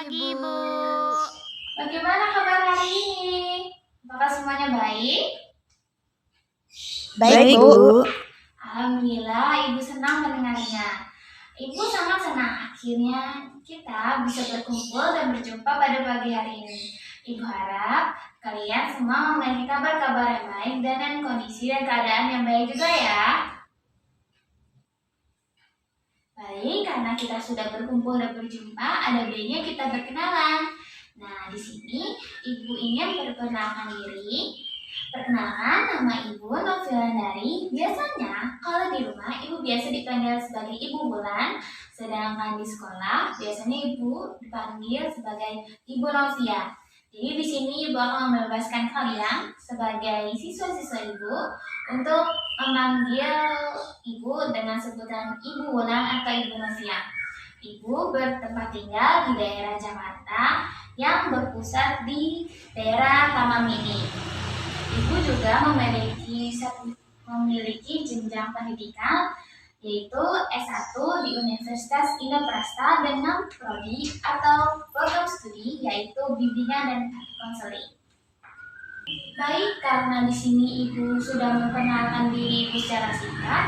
pagi, Bu. Bagaimana kabar hari ini? Apakah semuanya baik? Baik, Bu. Alhamdulillah, Ibu senang mendengarnya. Ibu sangat senang akhirnya kita bisa berkumpul dan berjumpa pada pagi hari ini. Ibu harap kalian semua memiliki kabar-kabar yang baik dan kondisi dan keadaan yang baik juga ya. Baik, karena kita sudah berkumpul dan berjumpa, ada baiknya kita berkenalan. Nah, di sini Ibu ingin memperkenalkan diri. Perkenalkan, nama Ibu Novilandari. Biasanya kalau di rumah Ibu biasa dipanggil sebagai Ibu Bulan, sedangkan di sekolah biasanya Ibu dipanggil sebagai Ibu Novia. Jadi di sini Ibu akan membebaskan kalian sebagai siswa-siswa Ibu untuk memanggil Ibu dengan sebutan Ibu Bulan atau Ibu Novia. Ibu bertempat tinggal di daerah Jakarta yang berpusat di daerah Taman Mini. Ibu juga memiliki jenjang pendidikan yaitu S1 di Universitas Indonesia dengan prodi atau program studi yaitu bimbingan dan konseling. Baik, karena di sini Ibu sudah memperkenalkan diri Ibu secara singkat,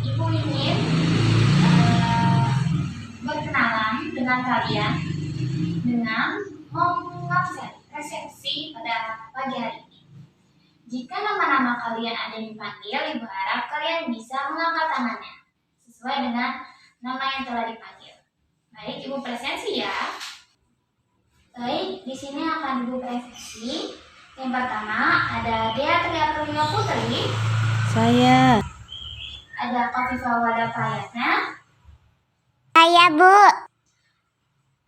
Ibu ingin berkenalan dengan kalian dengan mengabsen resepsi pada pagi hari ini. Jika nama-nama kalian ada yang dipanggil, Ibu harap kalian bisa mengangkat tangannya sesuai dengan nama yang telah dipanggil. Baik, Ibu presensi ya. Baik, di sini akan Ibu presensi. Yang pertama ada Dea Triatulio Putri. Saya. Ada Kofifa Wada Prayatna. Saya, Bu.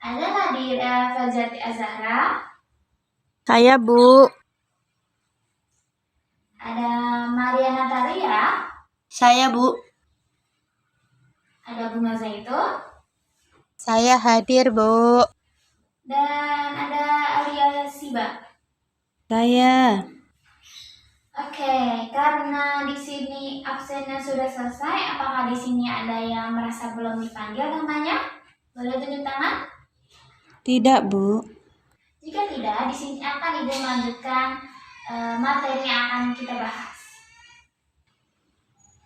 Ada Nadira Fajati Azahra. Saya, Bu. Ada Maria Natalia. Saya, Bu. Ada Bunga Zaitun. Saya hadir, Bu. Dan ada Alia Siba. Saya. Oke, karena di sini absennya sudah selesai, apakah di sini ada yang merasa belum dipanggil namanya? Boleh tunjuk tangan? Tidak, Bu. Jika tidak, di sini akan Ibu melanjutkan materi yang akan kita bahas.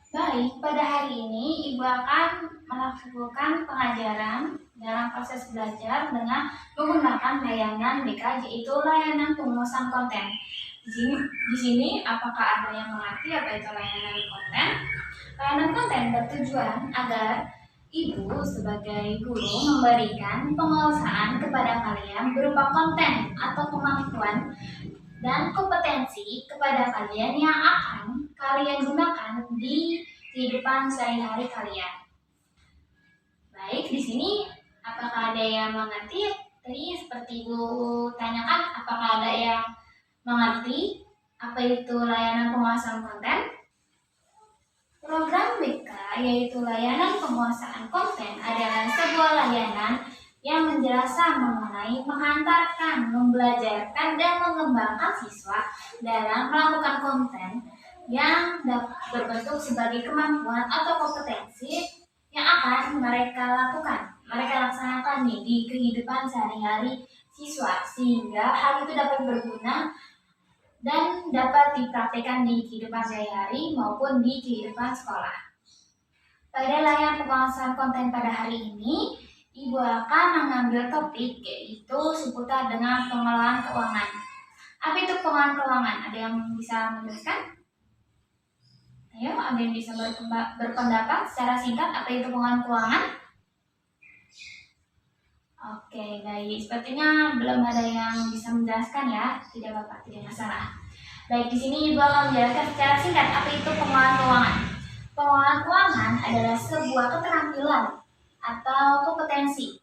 Baik, pada hari ini Ibu akan melakukan pengajaran dalam proses belajar dengan menggunakan layanan BK, yaitu layanan pengumusan konten. Di sini apakah ada yang mengerti apa itu layanan konten? Layanan konten bertujuan agar Ibu sebagai guru memberikan penguasaan kepada kalian berupa konten atau kemampuan dan kompetensi kepada kalian yang akan kalian gunakan di kehidupan sehari-hari kalian. Baik, di sini apakah ada yang mengerti? Tadi seperti Ibu tanyakan, apakah ada yang mengerti apa itu layanan penguasaan konten? Program BK, yaitu layanan penguasaan konten, adalah sebuah layanan yang menjelaskan mengenai mengantarkan, membelajarkan, dan mengembangkan siswa dalam melakukan konten yang berbentuk sebagai kemampuan atau kompetensi yang akan mereka laksanakan di kehidupan sehari-hari siswa, sehingga hal itu dapat berguna dan dapat dipraktikkan di kehidupan sehari-hari maupun di kehidupan sekolah. Pada layanan penguasaan konten pada hari ini, Ibu akan mengambil topik yaitu seputar dengan pengelolaan keuangan. Apa itu pengelolaan keuangan? Ada yang bisa menjelaskan? Ayo, ada yang bisa berpendapat secara singkat apa itu pengelolaan keuangan? Oke, baik. Sepertinya belum ada yang bisa menjelaskan ya. Tidak apa-apa, tidak masalah. Baik, di sini Ibu akan menjelaskan secara singkat apa itu pengelolaan keuangan. Pengelolaan keuangan adalah sebuah keterampilan atau kompetensi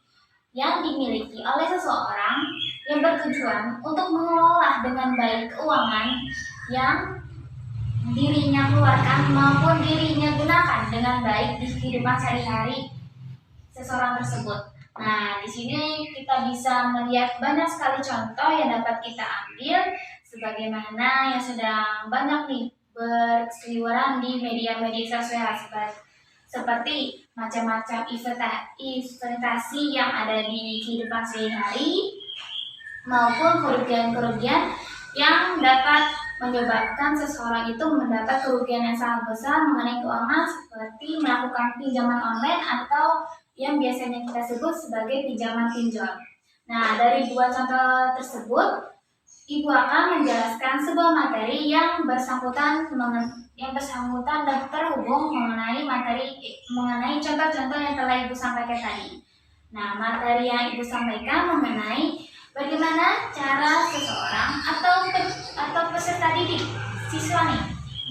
yang dimiliki oleh seseorang yang bertujuan untuk mengelola dengan baik keuangan yang dirinya keluarkan maupun dirinya gunakan dengan baik di kehidupan sehari-hari seseorang tersebut. Nah, di sini kita bisa melihat banyak sekali contoh yang dapat kita ambil sebagaimana yang sedang banyak nih berseliweran di media-media sosial seperti macam-macam investasi yang ada di kehidupan sehari-hari maupun kerugian-kerugian yang dapat menyebabkan seseorang itu mendapat kerugian yang sangat besar mengenai keuangan, seperti melakukan pinjaman online atau yang biasanya kita sebut sebagai pinjaman pinjol. Nah, dari dua contoh tersebut, Ibu akan menjelaskan sebuah materi yang bersangkutan dan terhubung mengenai contoh-contoh yang telah Ibu sampaikan tadi. Nah, materi yang Ibu sampaikan mengenai bagaimana cara seseorang atau peserta didik siswa nih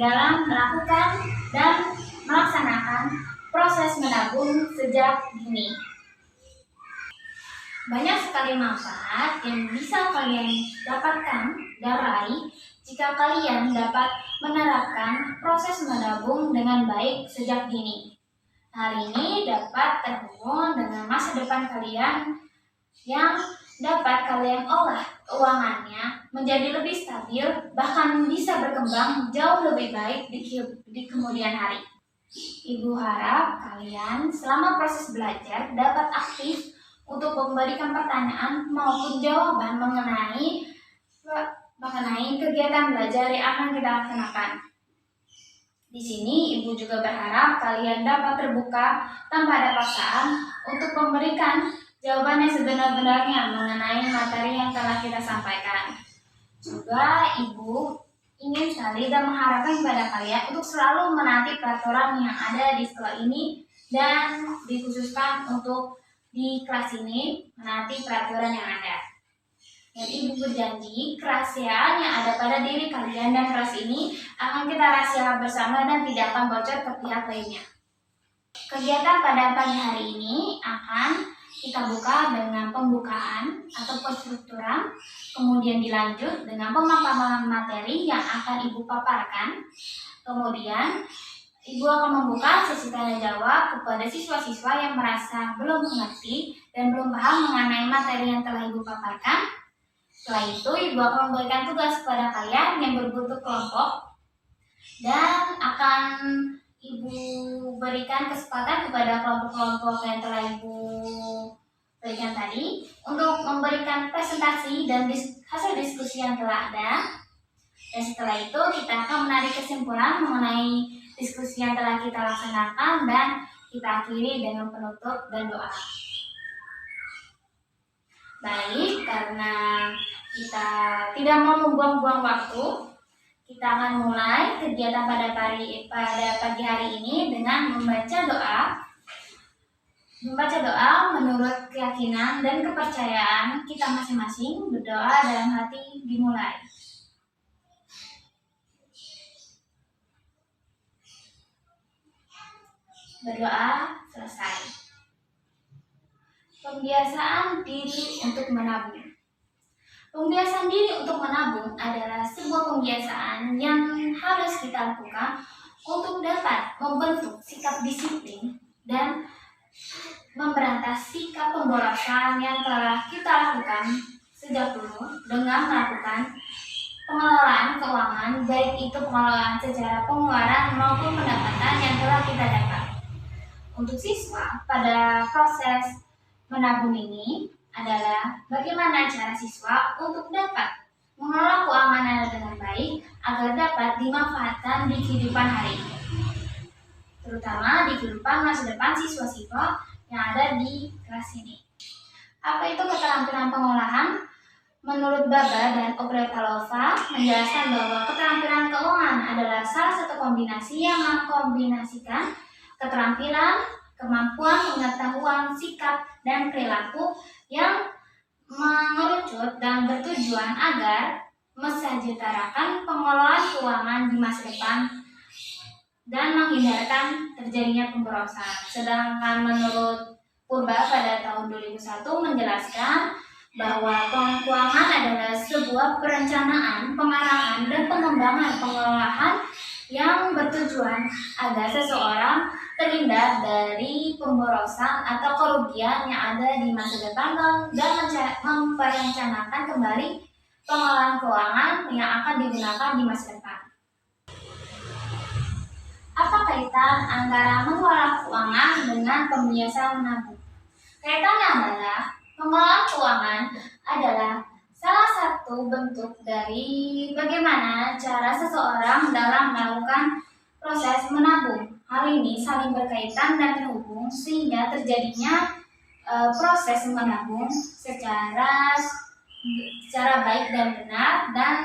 dalam melakukan dan melaksanakan proses menabung sejak dini. Banyak sekali manfaat yang bisa kalian dapatkan dan raih jika kalian dapat menerapkan proses menabung dengan baik sejak dini. Hal ini dapat terhubung dengan masa depan kalian yang dapat kalian olah keuangannya menjadi lebih stabil, bahkan bisa berkembang jauh lebih baik di kemudian hari. Ibu harap kalian selama proses belajar dapat aktif untuk memberikan pertanyaan maupun jawaban mengenai kegiatan belajar yang akan kita laksanakan. Di sini Ibu juga berharap kalian dapat terbuka tanpa ada paksaan untuk memberikan jawaban yang sebenar-benarnya mengenai materi yang telah kita sampaikan. Juga Ibu ingin sekali dan mengharapkan kepada kalian untuk selalu menaati peraturan yang ada di sekolah ini dan dikhususkan untuk di kelas ini menaati peraturan yang ada. Dan Ibu berjanji kerahasiaan yang ada pada diri kalian dan kelas ini akan kita rahasiakan bersama dan tidak akan bocor ke pihak lainnya. Kegiatan pada pagi hari ini akan kita buka dengan pembukaan atau penstrukturan, kemudian dilanjut dengan pemaparan materi yang akan Ibu paparkan. Kemudian Ibu akan membuka sesi tanya jawab kepada siswa-siswa yang merasa belum mengerti dan belum paham mengenai materi yang telah Ibu paparkan. Setelah itu, Ibu akan memberikan tugas kepada kalian yang berbentuk kelompok dan akan Ibu berikan kesempatan kepada kelompok-kelompok yang telah Ibu berikan tadi untuk memberikan presentasi dan hasil diskusi yang telah ada. Dan setelah itu, kita akan menarik kesimpulan mengenai diskusi yang telah kita laksanakan dan kita akhiri dengan penutup dan doa. Baik, karena kita tidak mau membuang-buang waktu, kita akan mulai kegiatan pada pagi hari ini dengan membaca doa. Membaca doa menurut keyakinan dan kepercayaan kita masing-masing. Berdoa dalam hati dimulai. Berdoa selesai. Pembiasaan diri untuk menabung. Pembiasaan diri untuk menabung adalah sebuah pembiasaan yang harus kita lakukan untuk dapat membentuk sikap disiplin dan memberantas sikap pemborosan yang telah kita lakukan sejak dulu dengan melakukan pengelolaan keuangan, baik itu pengelolaan secara pengeluaran maupun pendapatan yang telah kita dapat. Untuk siswa, pada proses menabung ini adalah bagaimana cara siswa untuk dapat mengelola keuangannya dengan baik agar dapat dimanfaatkan di kehidupan hari ini, terutama di kehidupan masa depan siswa-siswa yang ada di kelas ini. Apa itu keterampilan pengolahan? Menurut Baba dan Obretalova menjelaskan bahwa keterampilan keuangan adalah salah satu kombinasi yang mengkombinasikan keterampilan, kemampuan, pengetahuan, sikap, dan perilaku yang mengerucut dan bertujuan agar mensejahterakan pengelolaan keuangan di masa depan dan menghindarkan terjadinya pemborosan. Sedangkan menurut Purba pada tahun 2001 menjelaskan bahwa keuangan adalah sebuah perencanaan, pengarahan, dan pengembangan pengelolaan yang bertujuan agar seseorang terhindar dari pemborosan atau kerugian yang ada di masa depan dan merencanakan kembali pengelolaan keuangan yang akan digunakan di masa depan. Apakah kaitan antara mengelola keuangan dengan pembiasaan menabung. Kaitannya adalah pengelolaan keuangan adalah salah satu bentuk dari bagaimana cara seseorang dalam melakukan proses menabung. Hal ini saling berkaitan dan terhubung sehingga terjadinya proses menabung secara baik dan benar dan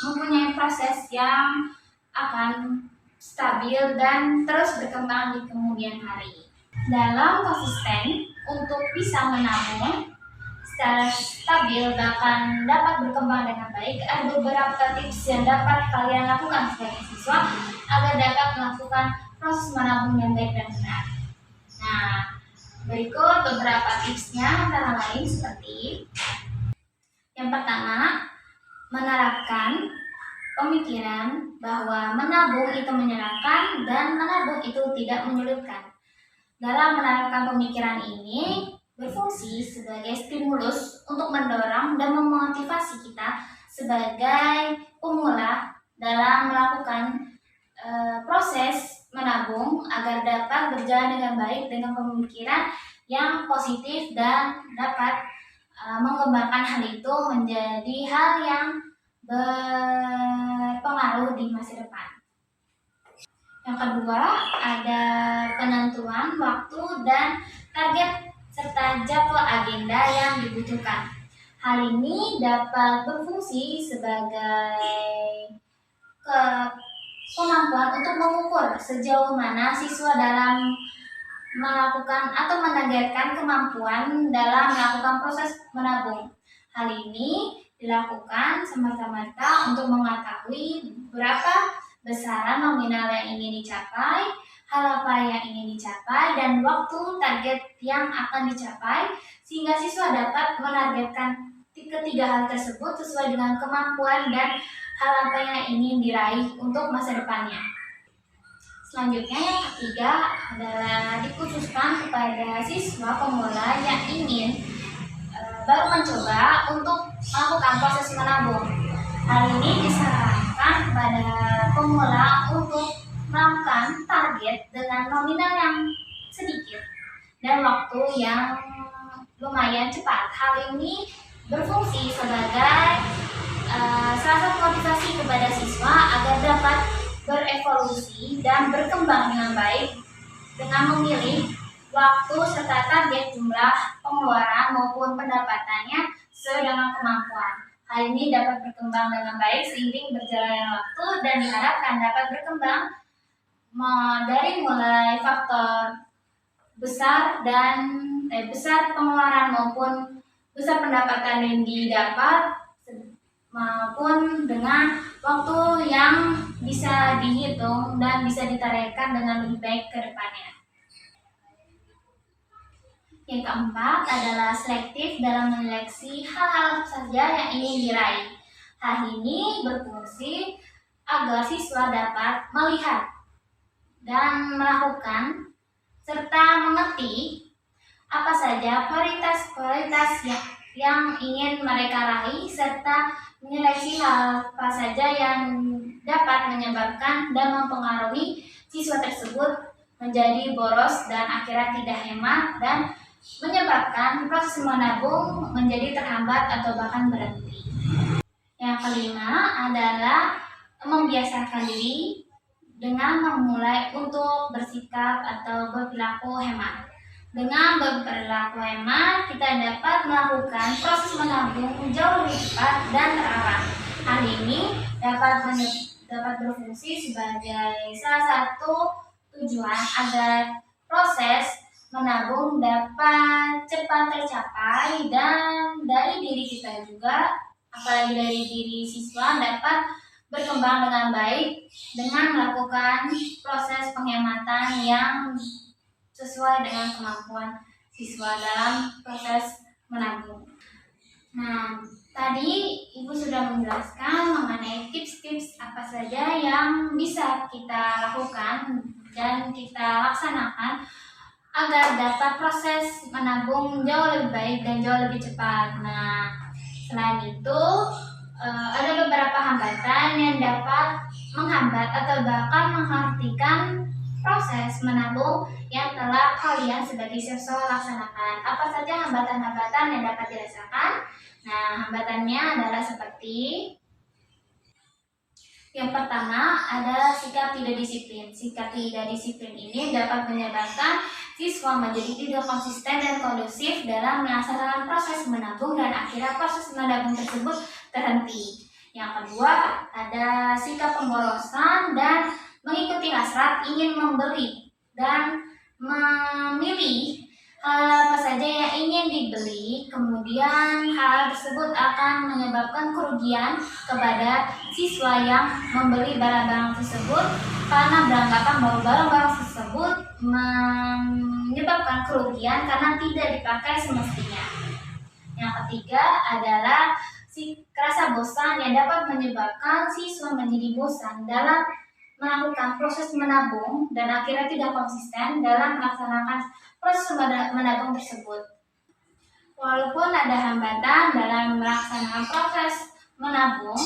mempunyai proses yang akan stabil dan terus berkembang di kemudian hari. Dalam konsisten untuk bisa menabung secara stabil bahkan dapat berkembang dengan baik, ada beberapa tips yang dapat kalian lakukan sebagai siswa agar dapat melakukan proses menabung yang baik dan benar. Nah, berikut beberapa tipsnya antara lain seperti yang pertama, menerapkan pemikiran bahwa menabung itu menyenangkan dan menabung itu tidak menyulitkan. Dalam menerapkan pemikiran ini berfungsi sebagai stimulus untuk mendorong dan memotivasi kita sebagai pemula dalam melakukan proses menabung agar dapat berjalan dengan baik dengan pemikiran yang positif dan dapat mengembangkan hal itu menjadi hal yang berpengaruh di masa depan. Yang kedua, ada penentuan waktu dan target serta jadwal agenda yang dibutuhkan. Hal ini dapat berfungsi sebagai kemampuan untuk mengukur sejauh mana siswa dalam melakukan atau menargetkan kemampuan dalam melakukan proses menabung. Hal ini dilakukan semata-mata untuk mengetahui berapa besaran nominal yang ingin dicapai, hal apa yang ingin dicapai, dan waktu target yang akan dicapai, sehingga siswa dapat menargetkan ketiga hal tersebut sesuai dengan kemampuan dan hal apa yang ingin diraih untuk masa depannya. Selanjutnya yang ketiga adalah dikhususkan kepada siswa pemula yang ingin baru mencoba untuk melakukan proses menabung. Hal ini disarankan kepada pemula untuk melakukan target dengan nominal yang sedikit dan waktu yang lumayan cepat. Hal ini berfungsi sebagai salah satu motivasi kepada siswa agar dapat berevolusi dan berkembang dengan baik dengan memilih waktu serta target jumlah pengeluaran maupun pendapatannya sesuai dengan kemampuan. Hal ini dapat berkembang dengan baik seiring berjalannya waktu dan diharapkan dapat berkembang dari mulai faktor besar pengeluaran maupun besar pendapatan yang didapat maupun dengan waktu yang bisa dihitung dan bisa ditargetkan dengan lebih baik ke depannya. Yang keempat adalah selektif dalam menyeleksi hal-hal saja yang ingin diraih. Hal ini berfungsi agar siswa dapat melihat dan melakukan serta mengerti apa saja prioritas yang ingin mereka raih serta menyeleksi hal apa saja yang dapat menyebabkan dan mempengaruhi siswa tersebut menjadi boros dan akhirnya tidak hemat dan menyebabkan proses menabung menjadi terhambat atau bahkan berhenti. Yang kelima adalah membiasakan diri dengan memulai untuk bersikap atau berperilaku hemat. Dengan berperilaku hemat, kita dapat melakukan proses menabung jauh lebih cepat dan terarah. Hal ini dapat berfungsi sebagai salah satu tujuan agar proses menabung dapat cepat tercapai dan dari diri kita juga, apalagi dari diri siswa dapat berkembang dengan baik dengan melakukan proses penghematan yang sesuai dengan kemampuan siswa dalam proses menabung. Nah, tadi Ibu sudah menjelaskan mengenai tips-tips apa saja yang bisa kita lakukan dan kita laksanakan agar dapat proses menabung jauh lebih baik dan jauh lebih cepat. Nah, selain itu ada beberapa hambatan yang dapat menghambat atau bahkan menghentikan proses menabung yang telah kalian sebagai siswa laksanakan. Apa saja hambatan-hambatan yang dapat dirasakan? Nah, hambatannya adalah seperti yang pertama ada sikap tidak disiplin. Sikap tidak disiplin ini dapat menyebabkan siswa menjadi tidak konsisten dan kondusif dalam melaksanakan proses menabung dan akhirnya proses menabung tersebut terhenti. Yang kedua ada sikap pemborosan dan mengikuti hasrat ingin membeli dan memilih hal apa saja yang ingin dibeli, kemudian hal tersebut akan menyebabkan kerugian kepada siswa yang membeli barang-barang tersebut karena beranggapan bahwa barang-barang tersebut menyebabkan kerugian karena tidak dipakai semestinya. Yang ketiga adalah rasa bosan yang dapat menyebabkan siswa menjadi bosan dalam melakukan proses menabung dan akhirnya tidak konsisten dalam melaksanakan proses menabung tersebut. Walaupun ada hambatan dalam melaksanakan proses menabung,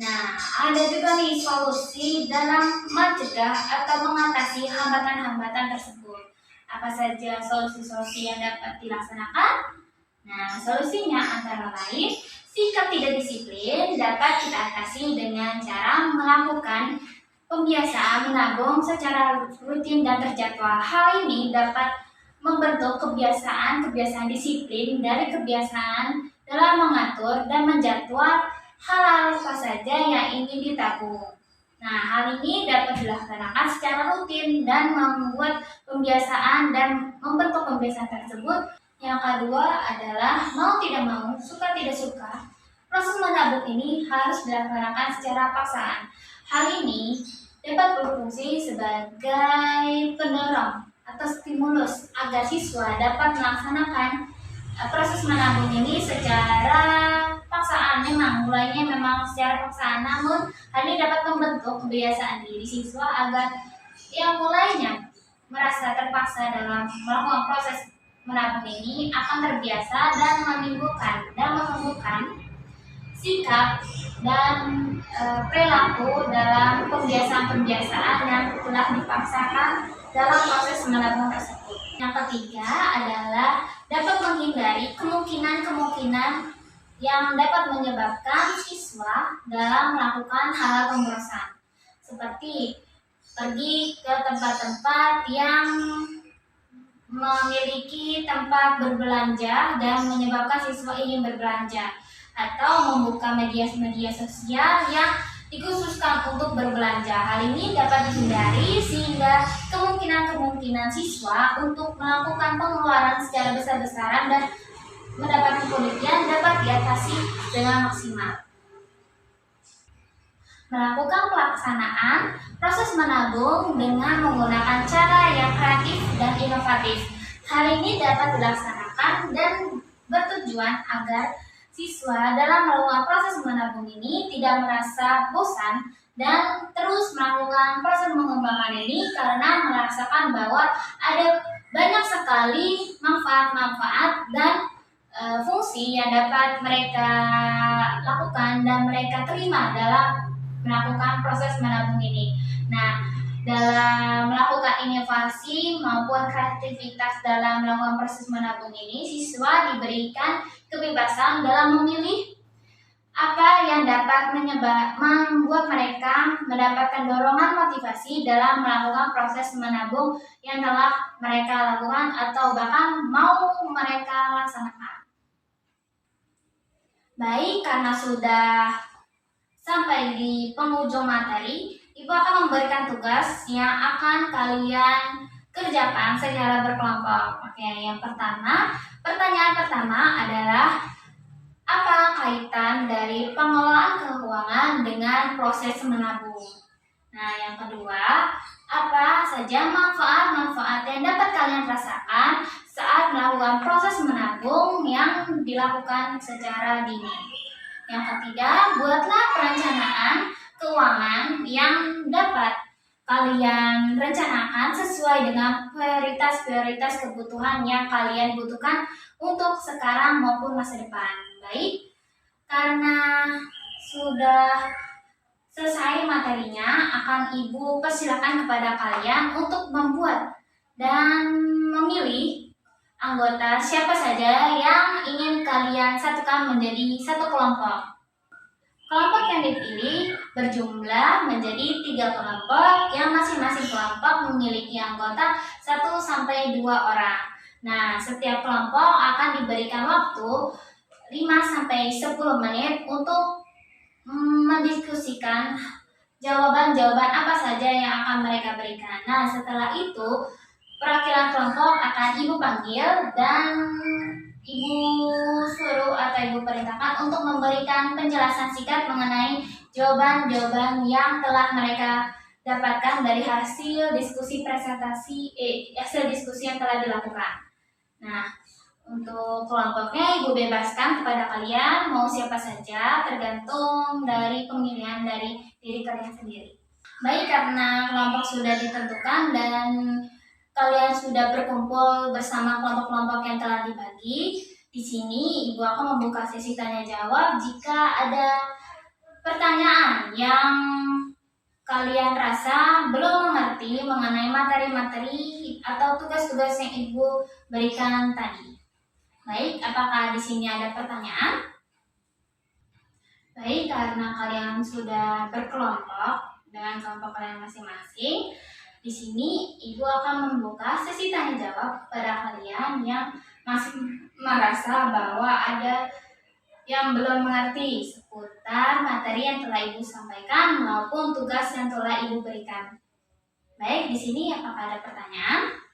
nah ada juga nih solusi dalam mencegah atau mengatasi hambatan-hambatan tersebut. Apa saja solusi-solusi yang dapat dilaksanakan? Nah, solusinya antara lain sikap tidak disiplin dapat kita atasi dengan cara melakukan pembiasaan menabung secara rutin dan terjadwal. Hal ini dapat membentuk kebiasaan disiplin dari kebiasaan dalam mengatur dan menjadwal hal-hal apa saja yang ingin ditabung. Nah, hal ini dapat dilaksanakan secara rutin dan membuat kebiasaan dan membentuk kebiasaan tersebut. Yang kedua adalah mau tidak mau, suka tidak suka, proses menabung ini harus dilaksanakan secara paksaan. Hal ini dapat berfungsi sebagai pendorong atau stimulus agar siswa dapat melaksanakan proses menabung ini secara paksaan. Mulainya secara paksaan, namun hal ini dapat membentuk kebiasaan diri siswa agar yang mulainya merasa terpaksa dalam melakukan proses menabung ini akan terbiasa dan menumbuhkan sikap dan perilaku dalam kebiasaan-kebiasaan yang telah dipaksakan dalam proses menabung tersebut. Yang ketiga adalah dapat menghindari kemungkinan-kemungkinan yang dapat menyebabkan siswa dalam melakukan hal pemborosan, seperti pergi ke tempat-tempat yang memiliki tempat berbelanja dan menyebabkan siswa ingin berbelanja, atau membuka media sosial yang dikhususkan untuk berbelanja. Hal ini dapat dihindari sehingga kemungkinan siswa untuk melakukan pengeluaran secara besar-besaran dan mendapatkan kerugian dapat diatasi dengan maksimal. Melakukan pelaksanaan proses menabung dengan menggunakan cara yang kreatif dan inovatif. Hal ini dapat dilaksanakan dan bertujuan agar siswa dalam melakukan proses menabung ini tidak merasa bosan dan terus melakukan proses mengembangkan ini karena merasakan bahwa ada banyak sekali manfaat-manfaat dan fungsi yang dapat mereka lakukan dan mereka terima dalam melakukan proses menabung ini. Nah, dalam melakukan inovasi maupun kreativitas dalam melakukan proses menabung ini, siswa diberikan kebebasan dalam memilih apa yang dapat membuat mereka mendapatkan dorongan motivasi dalam melakukan proses menabung yang telah mereka lakukan atau bahkan mau mereka laksanakan. Baik, karena sudah sampai di penghujung materi, Ibu akan memberikan tugas yang akan kalian kerjakan secara berkelompok. Oke, yang pertama, pertanyaan pertama adalah apa kaitan dari pengelolaan keuangan dengan proses menabung? Nah, yang kedua, apa saja manfaat-manfaat yang dapat kalian rasakan saat melakukan proses menabung yang dilakukan secara dini? Yang ketiga, buatlah perencanaan keuangan yang dapat kalian rencanakan sesuai dengan prioritas-prioritas kebutuhan yang kalian butuhkan untuk sekarang maupun masa depan. Baik, karena sudah Selesai materinya, akan Ibu persilakan kepada kalian untuk membuat dan memilih anggota siapa saja yang ingin kalian satukan menjadi satu kelompok. Kelompok yang dipilih berjumlah menjadi 3 kelompok yang masing-masing kelompok memiliki anggota 1-2 orang. Nah, setiap kelompok akan diberikan waktu 5-10 menit untuk mendiskusikan jawaban-jawaban apa saja yang akan mereka berikan. Nah, setelah itu perwakilan kelompok akan Ibu panggil dan Ibu suruh atau Ibu perintahkan untuk memberikan penjelasan singkat mengenai jawaban-jawaban yang telah mereka dapatkan dari hasil diskusi hasil diskusi yang telah dilakukan. Nah, untuk kelompoknya Ibu bebaskan kepada kalian mau siapa saja, tergantung dari pemilihan dari diri kalian sendiri. Baik, karena kelompok sudah ditentukan dan kalian sudah berkumpul bersama kelompok-kelompok yang telah dibagi, di sini Ibu akan membuka sesi tanya jawab jika ada pertanyaan yang kalian rasa belum mengerti mengenai materi-materi atau tugas-tugas yang Ibu berikan tadi. Baik, apakah di sini ada pertanyaan? Baik, karena kalian sudah berkelompok dengan kelompok kalian masing-masing, di sini Ibu akan membuka sesi tanya jawab pada kalian yang masih merasa bahwa ada yang belum mengerti seputar materi yang telah Ibu sampaikan maupun tugas yang telah Ibu berikan. Baik, di sini apakah ada pertanyaan?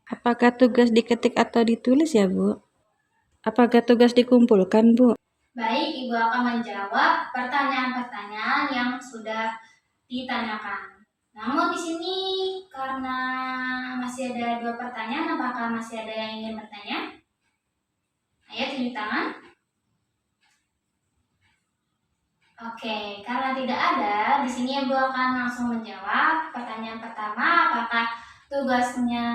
Apakah tugas diketik atau ditulis ya, Bu? Apakah tugas dikumpulkan, Bu? Baik, Ibu akan menjawab pertanyaan-pertanyaan yang sudah ditanyakan. Namun di sini karena masih ada 2 pertanyaan, apakah masih ada yang ingin bertanya? Ayo tunjuk tangan. Oke, karena tidak ada, di sini Ibu akan langsung menjawab pertanyaan pertama, apakah tugasnya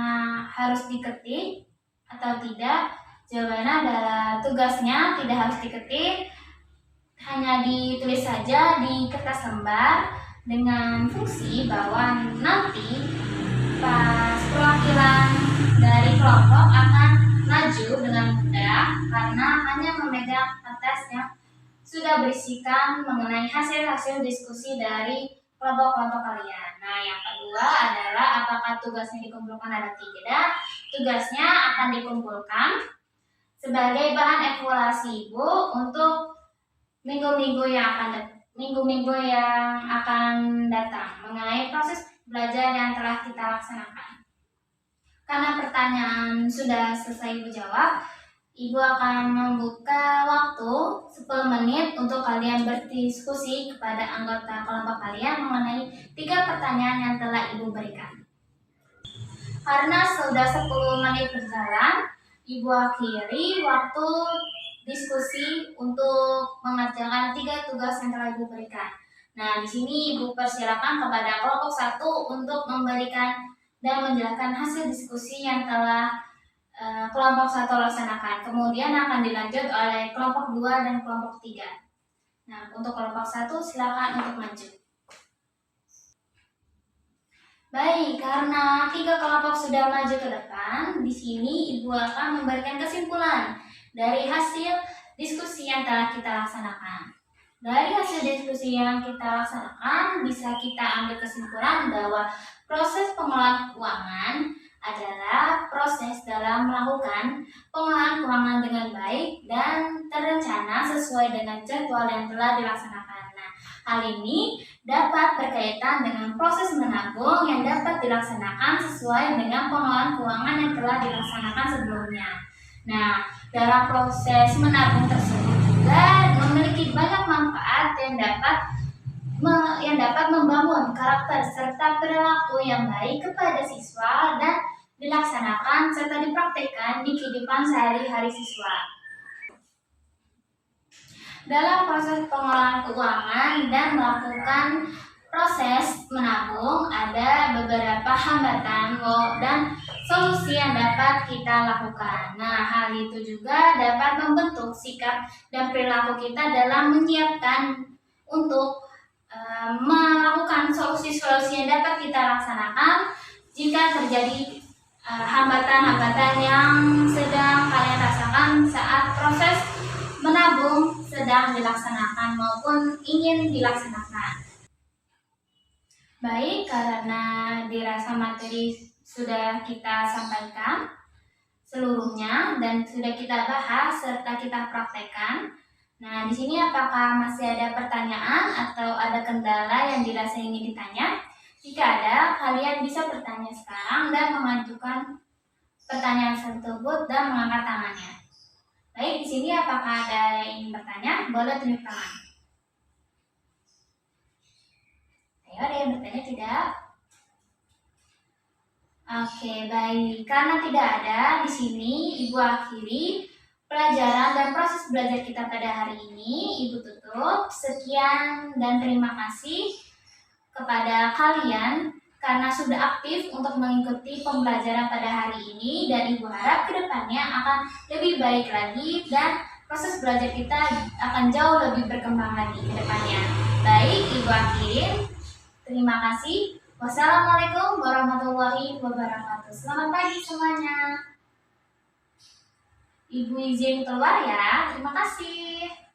harus diketik atau tidak? Jawabannya adalah tugasnya tidak harus diketik, hanya ditulis saja di kertas lembar dengan fungsi bahwa nanti pas perwakilan dari kelompok akan maju dengan mudah karena hanya memegang kertas yang sudah berisikan mengenai hasil-hasil diskusi dari kelompok-kelompok kalian. Nah, yang kedua adalah apakah tugasnya dikumpulkan atau tidak? Tugasnya akan dikumpulkan sebagai bahan evaluasi Ibu untuk minggu-minggu yang akan datang mengenai proses belajar yang telah kita laksanakan. Karena pertanyaan sudah selesai Ibu jawab, Ibu akan membuka waktu 10 menit untuk kalian berdiskusi kepada anggota kelompok kalian mengenai 3 pertanyaan yang telah Ibu berikan. Karena sudah 10 menit berjalan, Ibu akhiri waktu diskusi untuk mengerjakan 3 tugas yang telah Ibu berikan. Nah, di sini Ibu persilakan kepada kelompok 1 untuk memberikan dan menjelaskan hasil diskusi yang telah kelompok 1 laksanakan. Kemudian akan dilanjut oleh kelompok 2 dan kelompok 3. Nah, untuk kelompok 1 silakan untuk maju. Baik, karena 3 kelompok sudah maju ke depan, di sini Ibu akan memberikan kesimpulan dari hasil diskusi yang telah kita laksanakan. Dari hasil diskusi yang kita laksanakan, bisa kita ambil kesimpulan bahwa proses pengelolaan keuangan adalah proses dalam melakukan pengelolaan keuangan dengan baik dan terencana sesuai dengan jadwal yang telah dilaksanakan. Nah, hal ini dapat berkaitan dengan proses menabung yang dapat dilaksanakan sesuai dengan pengelolaan keuangan yang telah dilaksanakan sebelumnya. Nah, dalam proses menabung tersebut juga memiliki banyak manfaat yang dapat membangun karakter serta perilaku yang baik kepada siswa dan dilaksanakan serta dipraktikkan di kehidupan sehari-hari siswa. Dalam proses pengelolaan keuangan dan melakukan proses menabung, ada beberapa hambatan dan solusi yang dapat kita lakukan. Nah, hal itu juga dapat membentuk sikap dan perilaku kita dalam menyiapkan untuk melakukan solusi-solusi yang dapat kita laksanakan jika terjadi hambatan-hambatan yang sedang kalian rasakan saat proses menabung sedang dilaksanakan maupun ingin dilaksanakan. Baik, karena dirasa materi sudah kita sampaikan seluruhnya dan sudah kita bahas serta kita praktekkan. Nah, di sini apakah masih ada pertanyaan atau ada kendala yang dirasa ingin ditanya? Jika ada, kalian bisa bertanya sekarang dan mengajukan pertanyaan tersebut dan mengangkat tangannya. Baik, di sini apakah ada yang ingin bertanya? Boleh tunjuk tangan. Ayo, ada yang bertanya tidak? Oke, baik. Karena tidak ada, di sini Ibu akhiri pelajaran dan proses belajar kita pada hari ini. Ibu tutup. Sekian dan terima kasih kepada kalian karena sudah aktif untuk mengikuti pembelajaran pada hari ini, dan Ibu harap kedepannya akan lebih baik lagi dan proses belajar kita akan jauh lebih berkembang lagi ke depannya. Baik, Ibu akhirin. Terima kasih. Wassalamualaikum warahmatullahi wabarakatuh. Selamat pagi semuanya. Ibu izin keluar ya. Terima kasih.